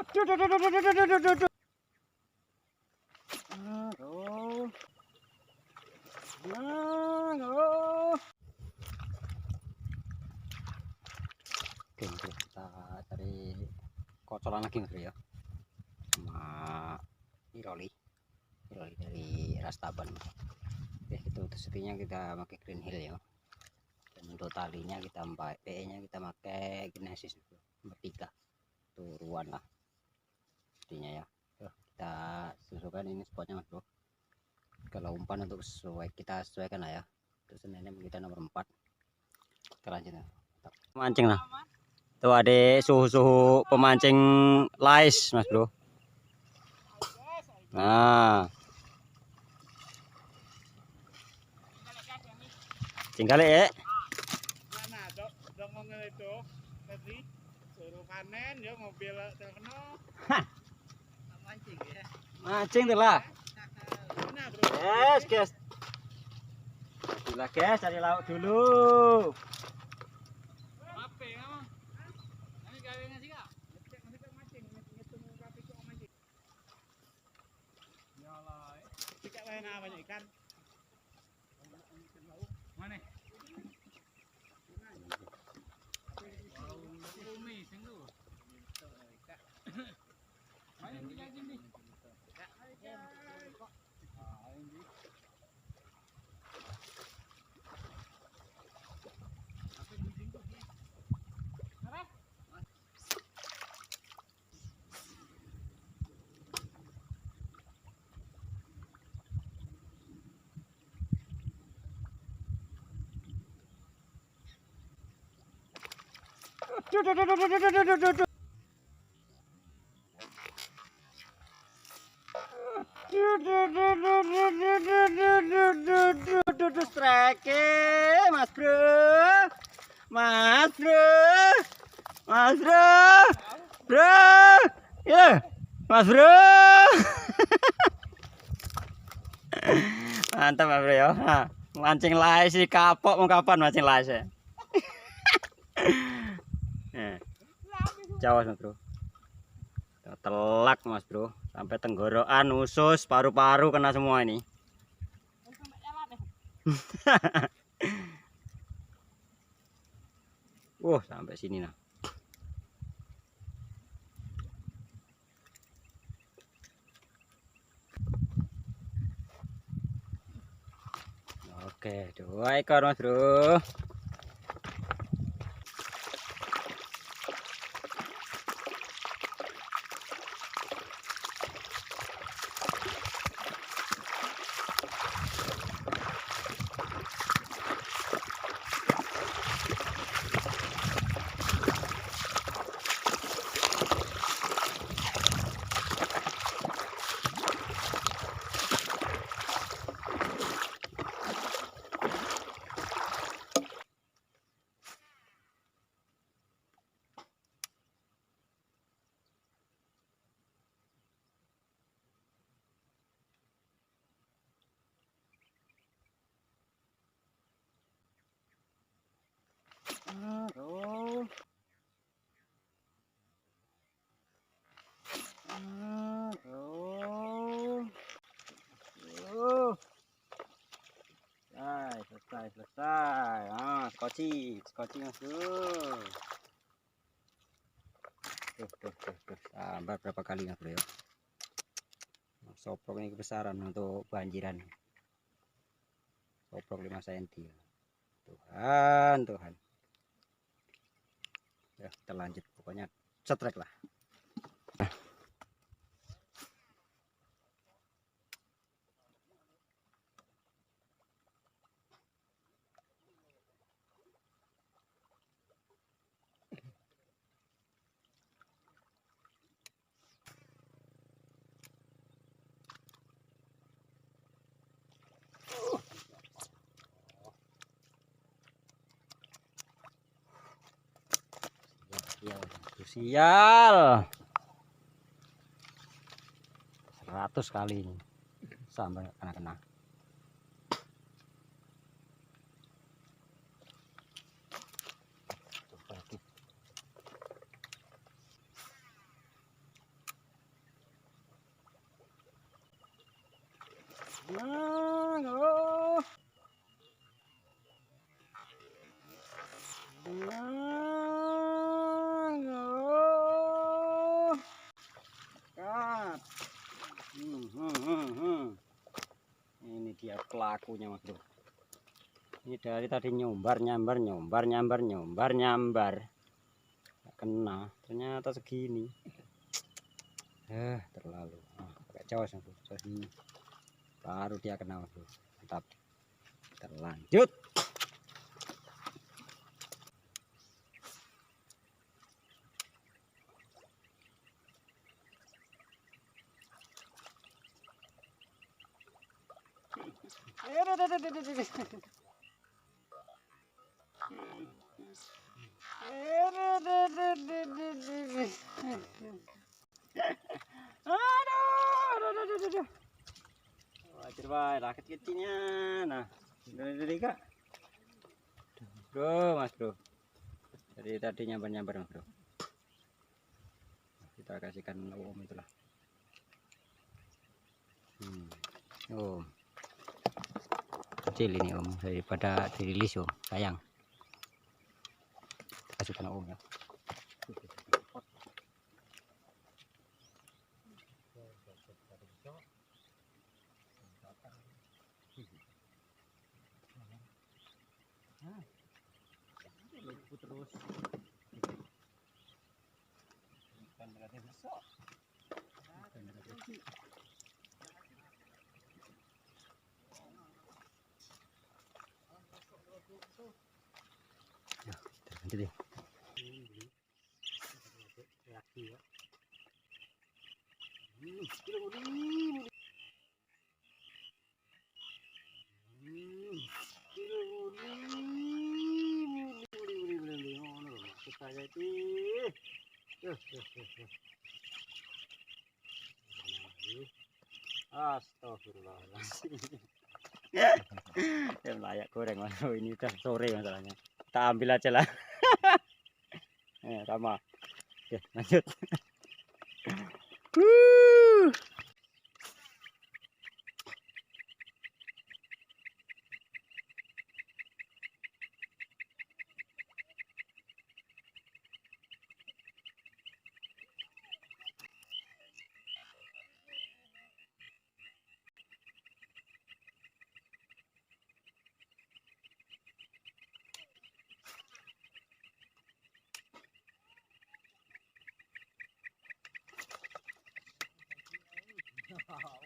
Oke, kita cari kocolan lagi ya, sama iroli dari Rastaban. Oke, itu setinya kita pakai Green Hill ya, dan untuk talinya kita pakai Genesis bertiga turuan lah setinya ya. Kita sesuaikan ini spotnya mas bro, kalau umpan untuk kita sesuaikan lah ya. Terus ini kita nomor 4, kita lanjut ya. Mancing lah tuh, ada suhu pemancing lais mas bro. Nah, tinggal ya. Mana dok itu tadi suruh panen ya mobil terkenal. Mancing ya. Mancing tuh lah. Mana bro? Yes, guys. Gila guys, cari lauk dulu. Apa ya? Ini gawe ngasih kak? Mancing, mancing. Ya lah, tidak lain banyak ikan. Mana? Bumi singgu. Mana dia gini? Strike, mas bro, mas bro, mas bro, bro, ya, mas bro. Mantap mas bro ya. Nah, mancing lais sih kapok, mau kapan mancing lais ya? Jawas mas bro, telak mas bro, sampai tenggorokan, usus, paru-paru kena semua ini. Sampai sini nah. Oke, 2 ekor mas bro. Selesai. Skoci mas bro. Tuh. Sambar berapa kali mas bro ya. Soprok ini kebesaran untuk banjiran. Soprok 5 cm. Tuhan. Ya, kita lanjut, pokoknya setrek lah. Sial. 100 kali ini sampai kena. Tenang, oh. Tenang, oh. Kat. Ini dia pelakunya, Mas Bro. Ini dari tadi nyumbar, nyambar, nyumbar, nyambar, nyumbar, nyambar. Nggak kena, ternyata segini. Terlalu. Pakai cawas, Mas Bro. Cawas ini. Baru dia kena, Mas Bro. Mantap. Terlanjut. Aduh. Wajar bae raket kecilnya. Nah, dari Kak. Bro, Mas Bro. Dari tadi nyambar-nyambar, Mas Bro. Kita kasihkan Om itulah. Om. Kecil ini Om, daripada dirilis Om, sayang. Kasihkan Om ya. Terus bukan berarti besok. Ya, terganti deh. Laki ya. Astagfirullahaladzim. Ya layak goreng Mas Bro, ini udah sore masalahnya. Kita ambil aja lah. Sama. Oke, lanjut. Wow.